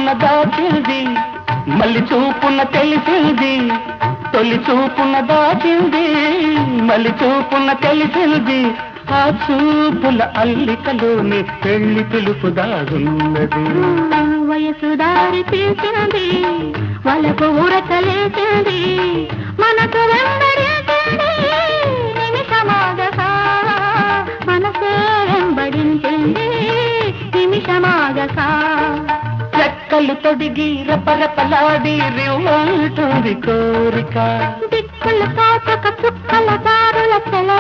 చూపున దాచింది, మళ్ళీ చూపున తెలిసింది. తొలి చూపున దాచింది, మళ్ళీ చూపున తెలిసింది. ఆ చూపుల అల్లికలోని పెళ్లి పిలుపు దాగున్నది. వయసు దారి తీసింది, వాళ్ళకు ఊరకలేసింది, మనకు వెంబడించింది నిమిషమాగగా, మనసే వెంబడించింది నిమిషమాగగా. రెక్కలు తొడిగి రపరపలాడి రివ్వంటుంది కోరిక, దిక్కులు కాచక చుక్కల దారుల